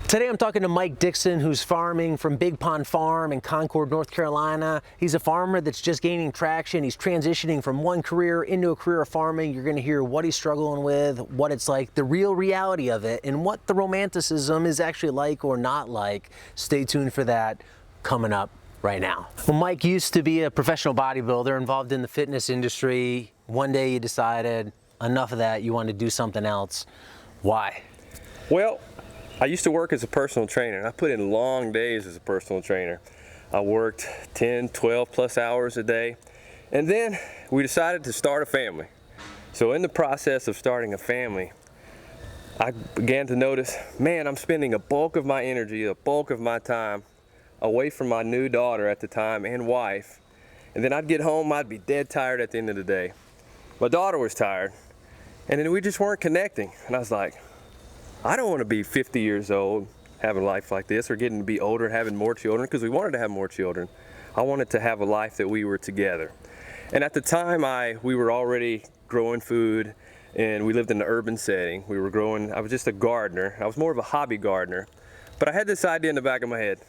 Today I'm talking to Mike Dixon, who's farming from Big Pond Farm in Concord, North Carolina. He's a farmer that's just gaining traction. He's transitioning from one career into a career of farming. You're going to hear what he's struggling with, what it's like, the real reality of it, and what the romanticism is actually like or not like. Stay tuned for that coming up right now. Well, Mike used to be a professional bodybuilder involved in the fitness industry. One day you decided enough of that, you want to do something else. Why? Well, I used to work as a personal trainer. I put in long days as a personal trainer. I worked 10, 12 plus hours a day. And then we decided to start a family. So in the process of starting a family, I began to notice, man, I'm spending a bulk of my energy, a bulk of my time away from my new daughter at the time and wife. And then I'd get home, I'd be dead tired at the end of the day. My daughter was tired. And then we just weren't connecting. And I was like, I don't want to be 50 years old having a life like this, or getting to be older having more children, because we wanted to have more children. I wanted to have a life that we were together. And at the time we were already growing food, and we lived in an urban setting. I was just a gardener. I was more of a hobby gardener. But I had this idea in the back of my head.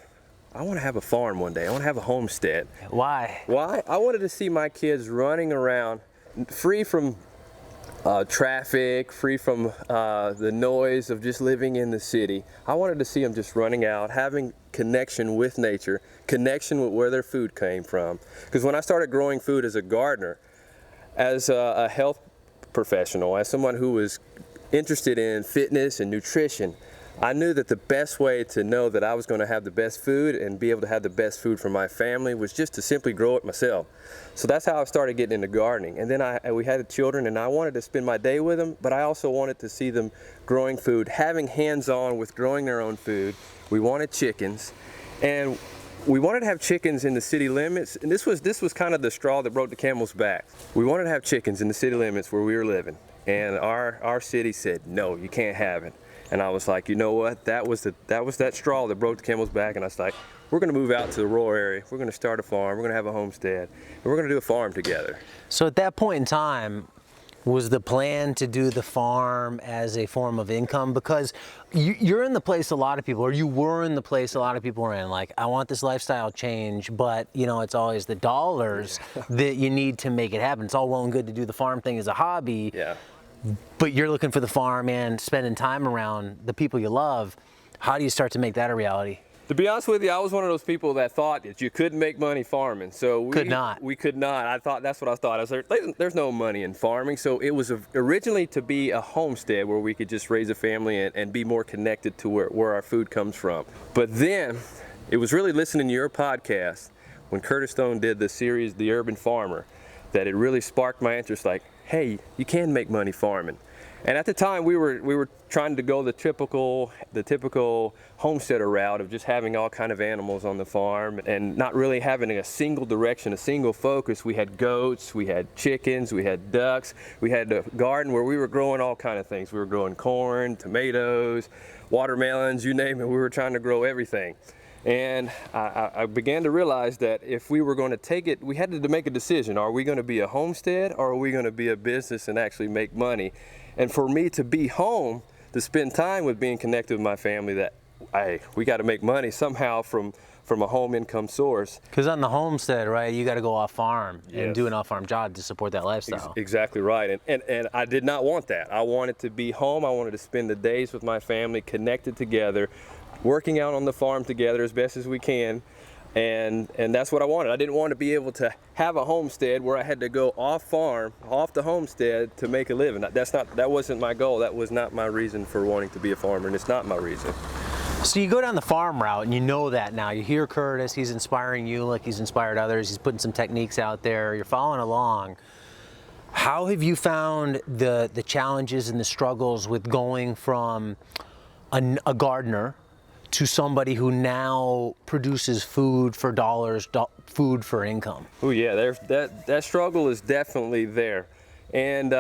I want to have a farm one day. I want to have a homestead. Why? Why? I wanted to see my kids running around free from traffic, free from the noise of just living in the city. I wanted to see them just running out, having connection with nature, connection with where their food came from. Because when I started growing food as a gardener, as a health professional, as someone who was interested in fitness and nutrition, I knew that the best way to know that I was going to have the best food and be able to have the best food for my family was just to simply grow it myself. So that's how I started getting into gardening. And then we had children, and I wanted to spend my day with them, but I also wanted to see them growing food, having hands-on with growing their own food. We wanted chickens, and we wanted to have chickens in the city limits, and this was kind of the straw that broke the camel's back. We wanted to have chickens in the city limits where we were living, and our city said, no, you can't have it. And I was like, you know what? That was that straw that broke the camel's back. And I was like, we're going to move out to the rural area. We're going to start a farm. We're going to have a homestead. And we're going to do a farm together. So at that point in time, was the plan to do the farm as a form of income? Because you're in the place a lot of people, or you were in the place a lot of people were in. Like, I want this lifestyle change, but it's always the dollars that you need to make it happen. It's all well and good to do the farm thing as a hobby. Yeah. But you're looking for the farm and spending time around the people you love. How do you start to make that a reality? To be honest with you, I was one of those people that thought that you couldn't make money farming. So we could not. I thought that's what I thought. I was like, there's no money in farming. So it was originally to be a homestead where we could just raise a family and be more connected to where our food comes from. But then it was really listening to your podcast when Curtis Stone did the series, The Urban Farmer, that it really sparked my interest. Like, hey, you can make money farming. And at the time we were trying to go the typical homesteader route of just having all kind of animals on the farm and not really having a single direction, a single focus. We had goats, we had chickens, we had ducks, we had a garden where we were growing all kind of things. We were growing corn, tomatoes, watermelons, you name it. We were trying to grow everything. And I began to realize that if we were going to take it, we had to make a decision. Are we going to be a homestead, or are we going to be a business and actually make money? And for me to be home, to spend time with being connected with my family, we got to make money somehow from a home income source. Because on the homestead, right, you got to go off farm and do an off farm job to support that lifestyle. Exactly right. And I did not want that. I wanted to be home. I wanted to spend the days with my family connected together, working out on the farm together as best as we can, and that's what I wanted. I didn't want to be able to have a homestead where I had to go off farm, off the homestead to make a living. That wasn't my goal. That was not my reason for wanting to be a farmer, and it's not my reason. So you go down the farm route, and you know that now. You hear Curtis, he's inspiring you like he's inspired others. He's putting some techniques out there. You're following along. How have you found the challenges and the struggles with going from a gardener to somebody who now produces food for dollars, food for income? Oh yeah, that struggle is definitely there. And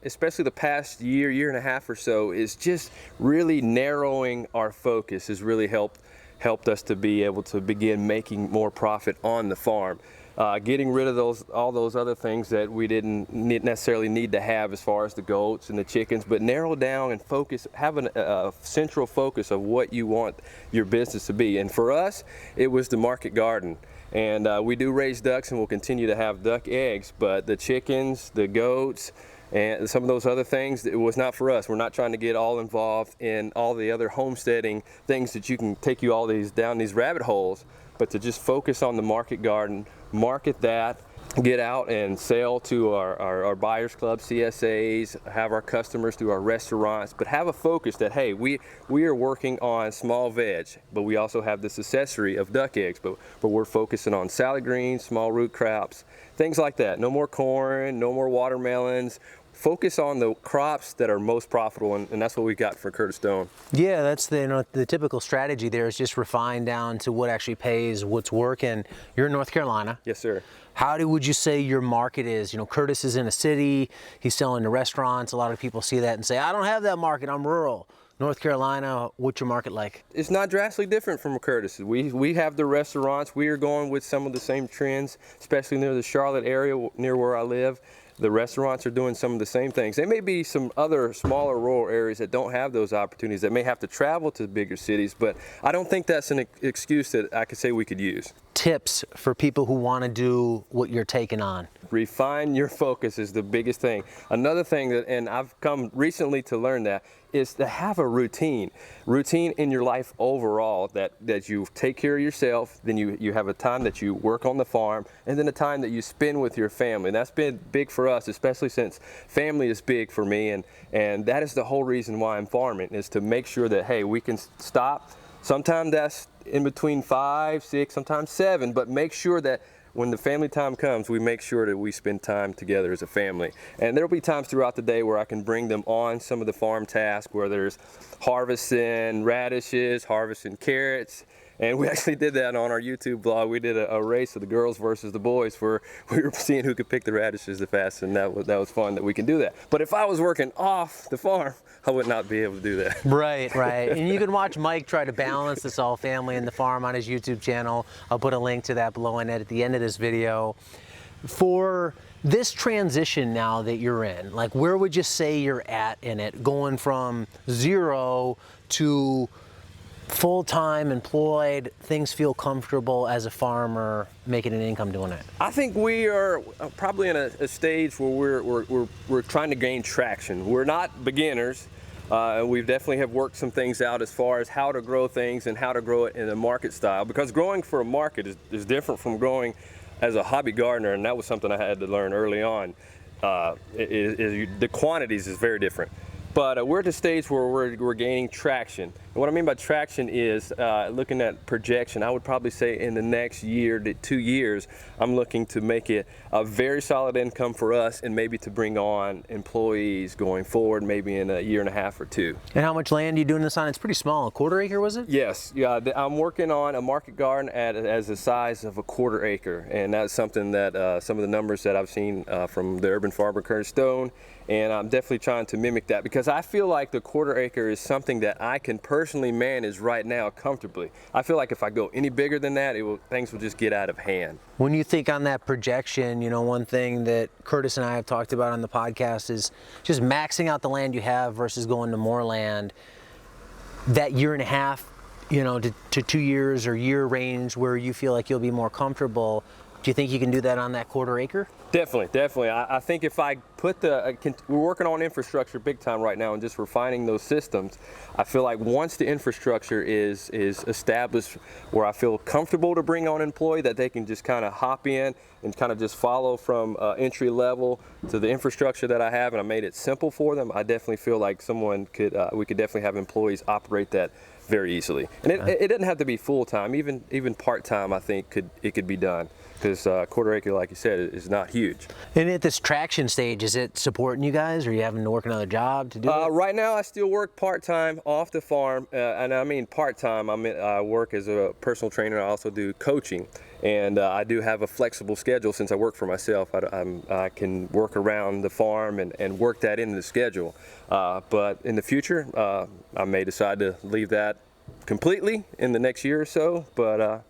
especially the past year and a half or so is just really narrowing our focus has really helped us to be able to begin making more profit on the farm. getting rid of all those other things that we didn't necessarily need to have as far as the goats and the chickens, but narrow down and focus, have a central focus of what you want your business to be. And for us, it was the market garden. And we do raise ducks and we'll continue to have duck eggs, but the chickens, the goats, and some of those other things, it was not for us. We're not trying to get all involved in all the other homesteading things that you can take you all down these rabbit holes, but to just focus on the market garden, market that, get out and sell to our buyers club, CSAs, have our customers through our restaurants, but have a focus that, hey, we are working on small veg, but we also have this accessory of duck eggs, but we're focusing on salad greens, small root crops, things like that. No more corn, no more watermelons. Focus on the crops that are most profitable, and that's what we got for Curtis Stone. Yeah, that's the typical strategy there is just refined down to what actually pays, what's working. You're in North Carolina. Yes, sir. How would you say your market is? You know, Curtis is in a city, he's selling to restaurants. A lot of people see that and say, I don't have that market, I'm rural. North Carolina, what's your market like? It's not drastically different from Curtis. We have the restaurants. We are going with some of the same trends, especially near the Charlotte area, near where I live. The restaurants are doing some of the same things. There may be some other smaller rural areas that don't have those opportunities, that may have to travel to bigger cities, but I don't think that's an excuse that I could say we could use. Tips for people who want to do what you're taking on? Refine your focus is the biggest thing. Another thing that, and I've come recently to learn that, is to have a routine in your life overall, that you take care of yourself, then you have a time that you work on the farm, and then a time that you spend with your family. And that's been big for us, especially since family is big for me, and that is the whole reason why I'm farming, is to make sure that, hey, we can stop. Sometimes that's in between 5, 6, sometimes 7, but make sure that when the family time comes, we make sure that we spend time together as a family. And there'll be times throughout the day where I can bring them on some of the farm tasks, where there's harvesting radishes, harvesting carrots. And we actually did that on our YouTube blog. We did a race of the girls versus the boys, where we were seeing who could pick the radishes the fastest, and that was fun that we can do that. But if I was working off the farm, I would not be able to do that. Right. And you can watch Mike try to balance this all family and the farm on his YouTube channel. I'll put a link to that below and at the end of this video. For this transition now that you're in, like, where would you say you're at in it, going from 0 to full-time employed, things feel comfortable as a farmer, making an income doing it? I think we are probably in a stage where we're trying to gain traction. We're not beginners. We definitely have worked some things out as far as how to grow things and how to grow it in a market style, because growing for a market is different from growing as a hobby gardener, and that was something I had to learn early on. The quantities is very different. But we're at the stage where we're gaining traction. And what I mean by traction is, looking at projection, I would probably say in the next year to 2 years, I'm looking to make it a very solid income for us, and maybe to bring on employees going forward, maybe in a year and a half or 2. And how much land are you doing this on? It's pretty small, a 1/4 acre, was it? Yes, yeah, I'm working on a market garden as the size of a 1/4 acre. And that's something that some of the numbers that I've seen from the urban farmer Curtis Stone, and I'm definitely trying to mimic that, because I feel like the 1/4 acre is something that I can personally manage right now comfortably. I feel like if I go any bigger than that, things will just get out of hand. When you think on that projection, you know, one thing that Curtis and I have talked about on the podcast is just maxing out the land you have versus going to more land. That year and a half, you know, to 2 years or year range where you feel like you'll be more comfortable, do you think you can do that on that 1/4 acre? Definitely. I think if I put we're working on infrastructure big time right now and just refining those systems. I feel like once the infrastructure is established, where I feel comfortable to bring on an employee, that they can just kind of hop in and kind of just follow from entry level to the infrastructure that I have, and I made it simple for them. I definitely feel like we could definitely have employees operate that very easily. And it doesn't have to be full-time, even part-time. I think it could be done, because 1/4 acre, like you said, is not huge. And at this traction stage, is it supporting you guys, or are you having to work another job to do it? Right now, I still work part-time off the farm, and I mean part-time. I work as a personal trainer. I also do coaching, and I do have a flexible schedule since I work for myself. I can work around the farm and work that into the schedule. But in the future, I may decide to leave that completely in the next year or so. But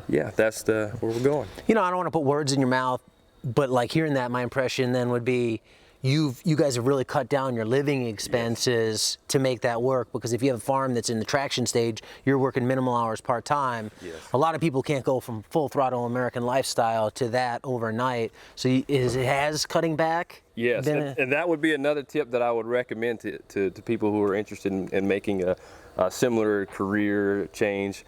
yeah, that's where we're going. You know, I don't want to put words in your mouth, but like hearing that, my impression then would be you guys have really cut down your living expenses to make that work, because if you have a farm that's in the traction stage, you're working minimal hours part-time. Yes. A lot of people can't go from full throttle American lifestyle to that overnight. So has cutting back? Yes, and that would be another tip that I would recommend to people who are interested in making a similar career change,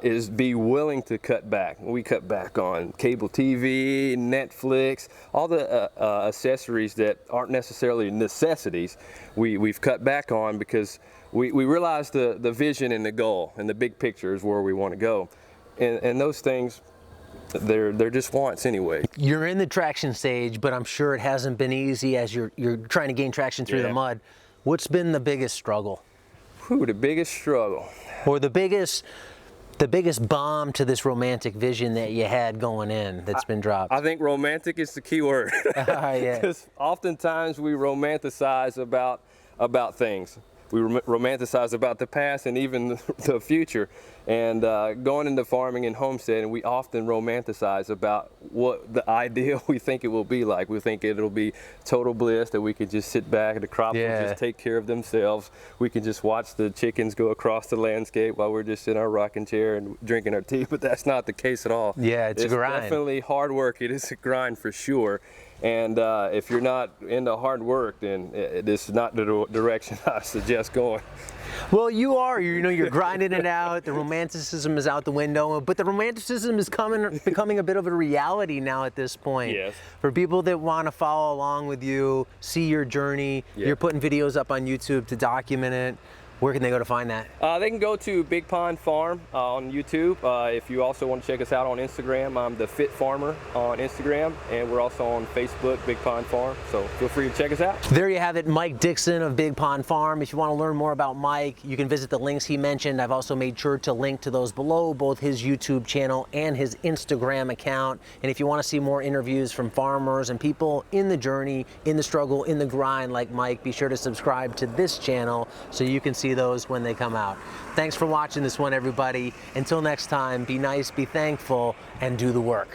is be willing to cut back. We cut back on cable TV, Netflix, all the accessories that aren't necessarily necessities. We've cut back on because we realize the vision and the goal and the big picture is where we want to go, and those things, they're just wants anyway. You're in the traction stage, but I'm sure it hasn't been easy as you're trying to gain traction through the mud. What's been the biggest struggle? Whew, the biggest struggle. Or the biggest bomb to this romantic vision that you had going in that's been dropped? I think romantic is the key word. Yeah. Because oftentimes we romanticize about things. We romanticize about the past and even the future. And going into farming and homesteading, we often romanticize about what the ideal we think it will be like. We think it'll be total bliss, that we can just sit back and the crops will just take care of themselves. We can just watch the chickens go across the landscape while we're just in our rocking chair and drinking our tea, but that's not the case at all. Yeah, it's a grind. It's definitely hard work. It is a grind for sure. And if you're not into hard work, then this is not the direction I suggest going. Well, you are. You know, you're grinding it out. The romanticism is out the window, but the romanticism is becoming a bit of a reality now at this point. Yes. For people that want to follow along with you, see your journey, you're putting videos up on YouTube to document it. Where can they go to find that? They can go to Big Pond Farm on YouTube. If you also want to check us out on Instagram, I'm the Fit Farmer on Instagram, and we're also on Facebook, Big Pond Farm. So feel free to check us out. There you have it, Mike Dixon of Big Pond Farm. If you want to learn more about Mike, you can visit the links he mentioned. I've also made sure to link to those below, both his YouTube channel and his Instagram account. And if you want to see more interviews from farmers and people in the journey, in the struggle, in the grind like Mike, be sure to subscribe to this channel so you can see those when they come out. Thanks for watching this one, everybody. Until next time, be nice, be thankful, and do the work.